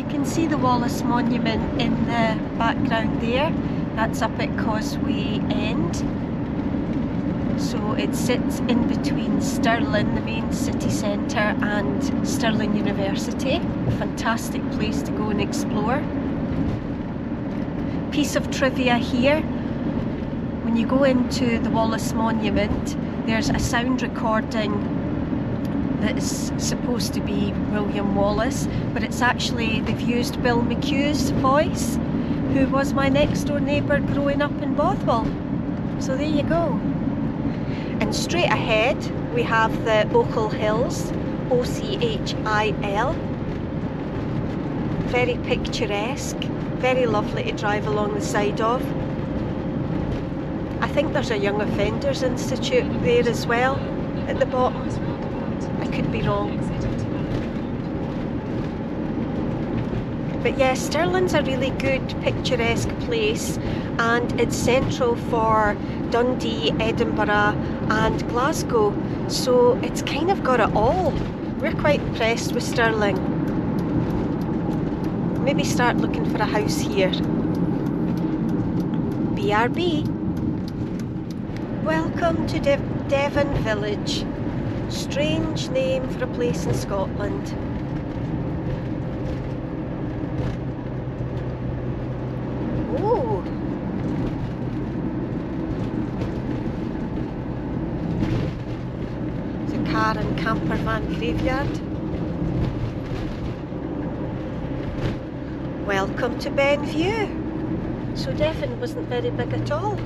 You can see the Wallace Monument in the background there. That's up at Causeway End. So it sits in between Stirling, the main city centre, and Stirling University. A fantastic place to go and explore. Piece of trivia here. When you go into the Wallace Monument, there's a sound recording that is supposed to be William Wallace, but it's actually, they've used Bill McHugh's voice, who was my next door neighbour growing up in Bothwell. So there you go. And straight ahead we have the Ochil Hills, O-C-H-I-L. Very picturesque, very lovely to drive along the side of. I think there's a Young Offenders Institute there as well at the bottom. I could be wrong. But yeah, Stirling's a really good picturesque place, and it's central for Dundee, Edinburgh and Glasgow, so it's kind of got it all. We're quite impressed with Stirling. Maybe start looking for a house here. BRB. Welcome to Devon Village. Strange name for a place in Scotland. Oh! It's a car and camper van graveyard. Welcome to Benview. So Devon wasn't very big at all.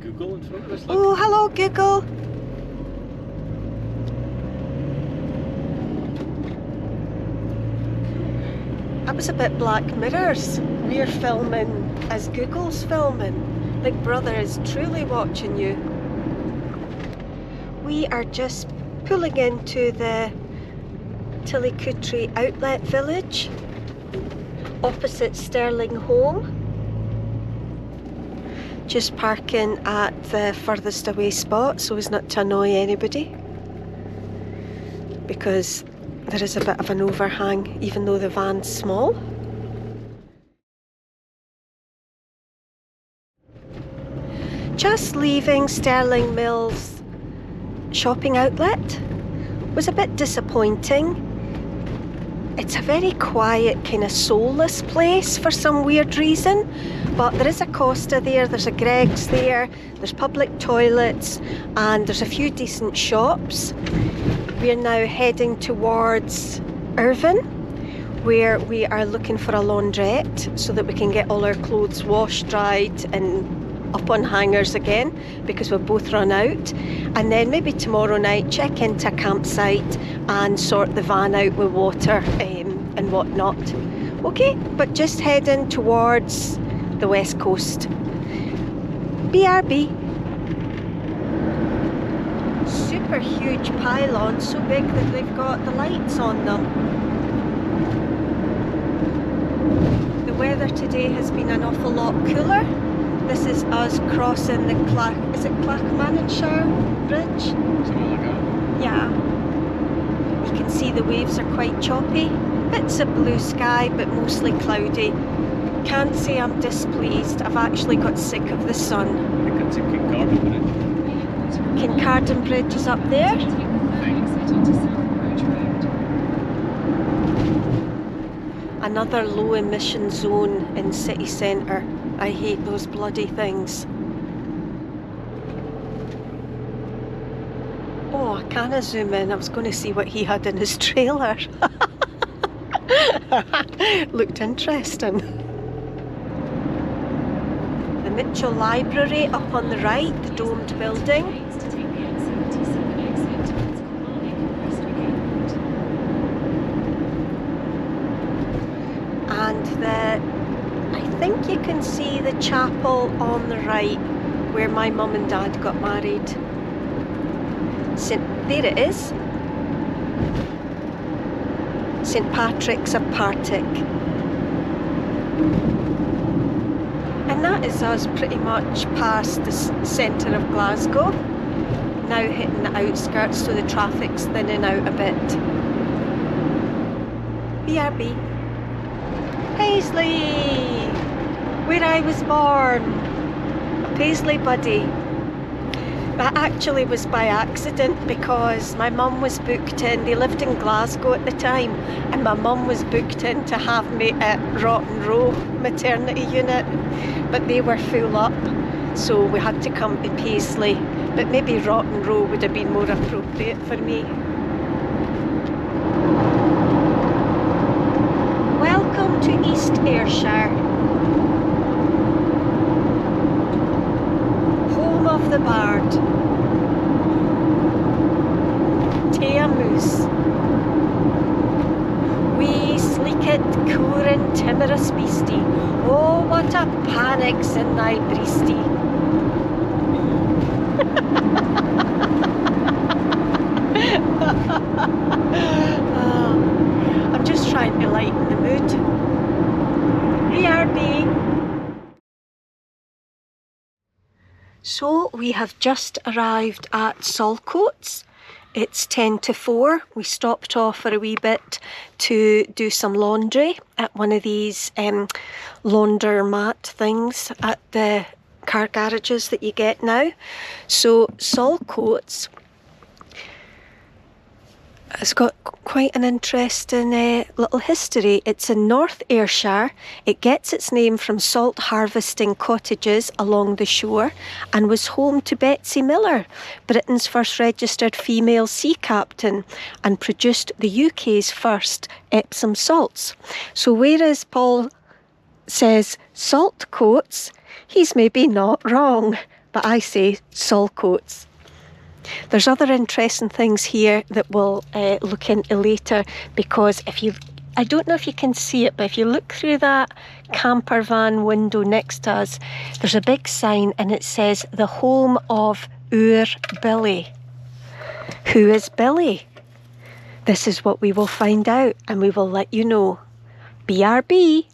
Google in front of us. Oh, hello Google. That was a bit Black Mirrors. We're filming as Google's filming. Big Brother is truly watching you. We are just pulling into the Tillicoultry Outlet Village, opposite Stirling Home. Just parking at the furthest away spot so as not to annoy anybody, because there is a bit of an overhang even though the van's small. Just leaving Stirling Mills shopping outlet was a bit disappointing. It's a very quiet, kind of soulless place for some weird reason, but there is a Costa there, there's a Greggs there, there's public toilets, and there's a few decent shops. We're now heading towards Irvine, where we are looking for a laundrette so that we can get all our clothes washed, dried and up on hangers again, because we've both run out. And then maybe tomorrow night check into a campsite and sort the van out with water and whatnot. Okay, but just heading towards the west coast. BRB. Super huge pylons, so big that they've got the lights on them. The weather today has been an awful lot cooler. This is us crossing the Clackmannanshire Bridge? Something like that. Yeah. You can see the waves are quite choppy. Bits of blue sky, but mostly cloudy. Can't say I'm displeased. I've actually got sick of the sun. I think it's a Kincardine Bridge. Kincardine Bridge is up there. Another low emission zone in city centre. I hate those bloody things. Oh, I can't zoom in. I was going to see what he had in his trailer. Looked interesting. The Mitchell Library up on the right, the domed building. And I think you can see the chapel on the right where my mum and dad got married. There it is. St Patrick's of Partick. And that is us pretty much past the centre of Glasgow. now hitting the outskirts, so the traffic's thinning out a bit. BRB. Paisley! Where I was born. A Paisley buddy. That actually was by accident because my mum was booked in. They lived in Glasgow at the time, and my mum was booked in to have me at Rotten Row maternity unit, but they were full up, so we had to come to Paisley. But maybe Rotten Row would have been more appropriate for me. Welcome to East Ayrshire, home of the bard. Moose. Wee sleekit, coorin, timorous beastie. Oh, what a panic's in thy breastie. I'm just trying to lighten the mood. BRB. So we have just arrived at Saltcoats. It's 10 to 4. We stopped off for a wee bit to do some laundry at one of these laundromat things at the car garages that you get now. So Saltcoats has got quite an interesting little history. It's in North Ayrshire. It gets its name from salt harvesting cottages along the shore and was home to Betsy Miller, Britain's first registered female sea captain, and produced the UK's first Epsom salts. So whereas Paul says Saltcoats, he's maybe not wrong, but I say Saltcoats. There's other interesting things here that we'll look into later, because I don't know if you can see it, but if you look through that camper van window next to us, there's a big sign and it says the home of our Billy. Who is Billy? This is what we will find out, and we will let you know. BRB.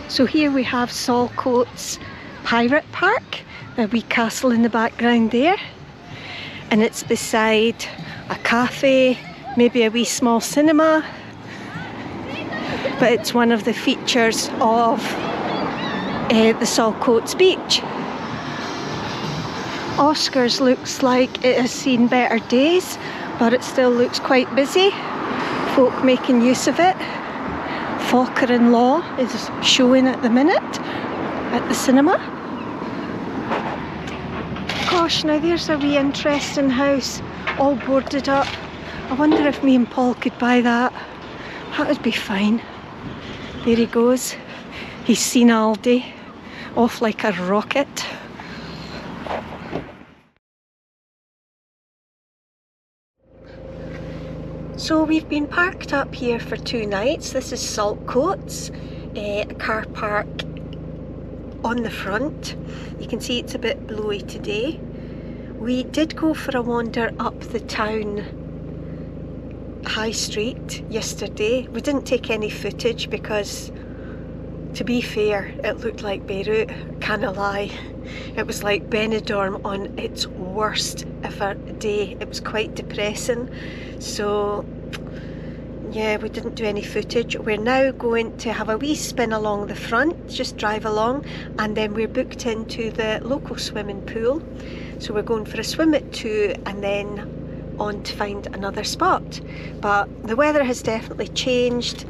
So here we have Saltcoats Pirate Park, a wee castle in the background there, and it's beside a cafe, maybe a wee small cinema, but it's one of the features of the Saltcoats beach. Oscars looks like it has seen better days, but it still looks quite busy, folk making use of it. Father-in-law is showing at the minute at the cinema. Gosh, now there's a wee interesting house, all boarded up. I wonder if me and Paul could buy that. That would be fine. There he goes. He's seen Aldi, off like a rocket. So we've been parked up here for 2 nights. This is Saltcoats, a car park on the front. You can see it's a bit blowy today. We did go for a wander up the town high street yesterday. We didn't take any footage because, to be fair, it looked like Beirut, can't lie. It was like Benidorm on its worst ever day. It was quite depressing. So yeah, we didn't do any footage. We're now going to have a wee spin along the front, just drive along, and then we're booked into the local swimming pool. So we're going for a swim at 2 and then on to find another spot. But the weather has definitely changed.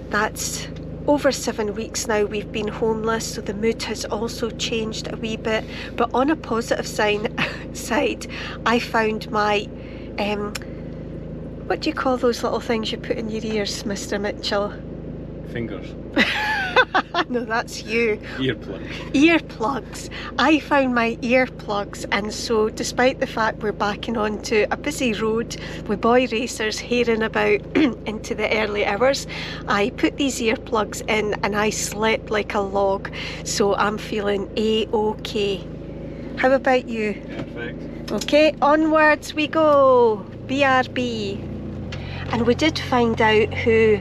That's over 7 weeks now we've been homeless, so the mood has also changed a wee bit. But on a positive side, I found my what do you call those little things you put in your ears, Mr. Mitchell? Fingers. No, that's you. Earplugs. Earplugs. I found my earplugs, and so despite the fact we're backing onto a busy road with boy racers hearing about into the early hours, I put these earplugs in and I slept like a log, so I'm feeling A-OK. How about you? Perfect. Okay, onwards we go. BRB. And we did find out who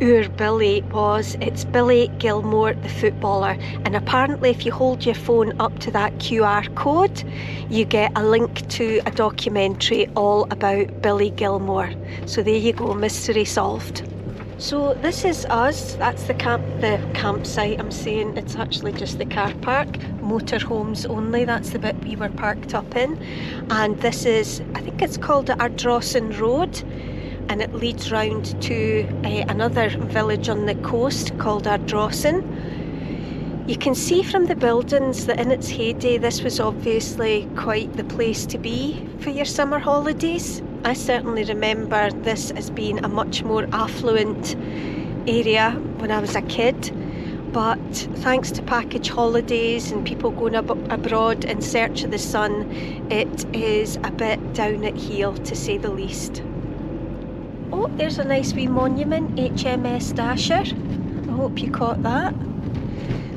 our Billy was. It's Billy Gilmore, the footballer. And apparently if you hold your phone up to that QR code, you get a link to a documentary all about Billy Gilmore. So there you go, mystery solved. So this is us. That's the campsite. I'm saying it's actually just the car park. Motorhomes only. That's the bit we were parked up in. And this is, I think it's called the Ardrossan Road, and it leads round to another village on the coast called Ardrossan. You can see from the buildings that in its heyday this was obviously quite the place to be for your summer holidays. I certainly remember this as being a much more affluent area when I was a kid, but thanks to package holidays and people going abroad in search of the sun, it is a bit down at heel to say the least. Oh, there's a nice wee monument, HMS Dasher. I hope you caught that.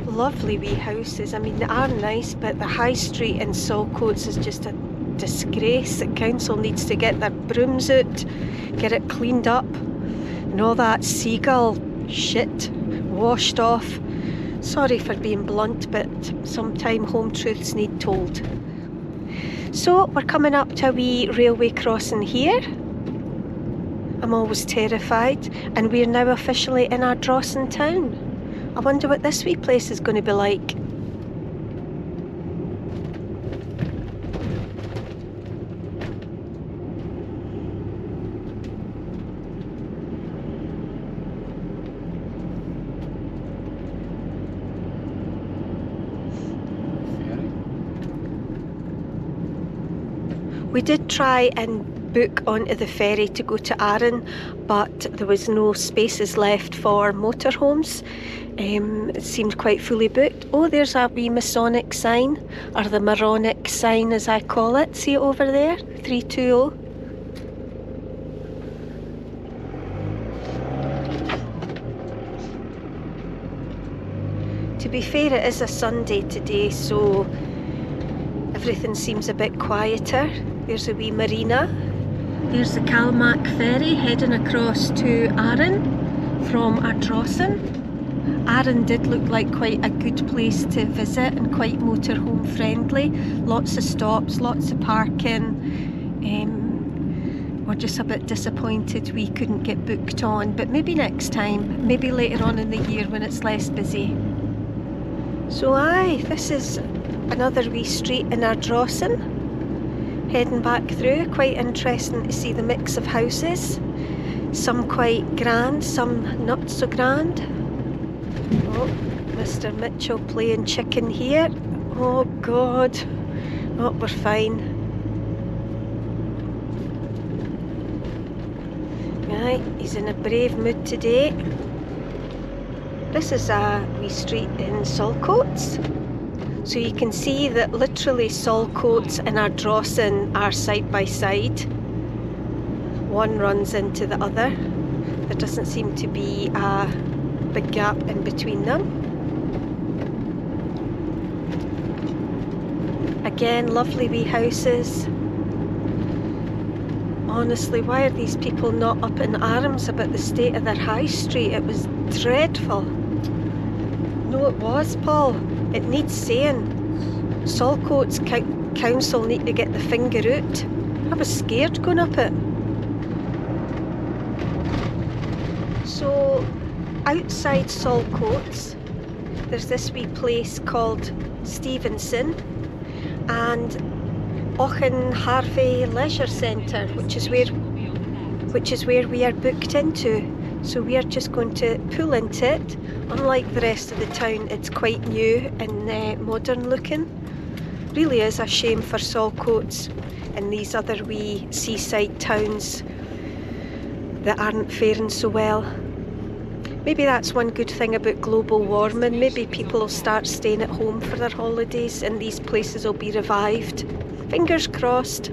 Lovely wee houses. I mean, they are nice, but the high street in Saltcoats is just a disgrace. The council needs to get their brooms out, get it cleaned up, and all that seagull shit washed off. Sorry for being blunt, but sometime home truths need told. So we're coming up to a wee railway crossing here. I'm always terrified, and we're now officially in Ardrossan town. I wonder what this wee place is going to be like. We did try and book onto the ferry to go to Arran, but there was no spaces left for motorhomes. It seemed quite fully booked. Oh, there's a wee Masonic sign, or the Moronic sign as I call it. See it over there? 320. To be fair, it is a Sunday today, so everything seems a bit quieter. There's a wee marina. There's the Calmac ferry heading across to Arran from Ardrossan. Arran did look like quite a good place to visit and quite motorhome friendly. Lots of stops, lots of parking. We're just a bit disappointed we couldn't get booked on, but maybe next time, maybe later on in the year when it's less busy. So aye, this is another wee street in Ardrossan. Heading back through, quite interesting to see the mix of houses. Some quite grand, some not so grand. Oh, Mr. Mitchell playing chicken here. Oh God. Oh, we're fine. Right, he's in a brave mood today. This is a wee street in Saltcoats. So you can see that literally Saltcoats and Ardrossan are side by side. One runs into the other. There doesn't seem to be a big gap in between them. Again, lovely wee houses. Honestly, why are these people not up in arms about the state of their high street? It was dreadful. No, it was, Paul. It needs saying. Saltcoats council need to get the finger out. I was scared going up it. So, outside Saltcoats, there's this wee place called Stevenson and Auchan Harvey Leisure Centre, which is where we are booked into. So we are just going to pull into it. Unlike the rest of the town, it's quite new and modern looking. Really is a shame for Saltcoats and these other wee seaside towns that aren't faring so well. Maybe that's one good thing about global warming. Maybe people will start staying at home for their holidays and these places will be revived. Fingers crossed.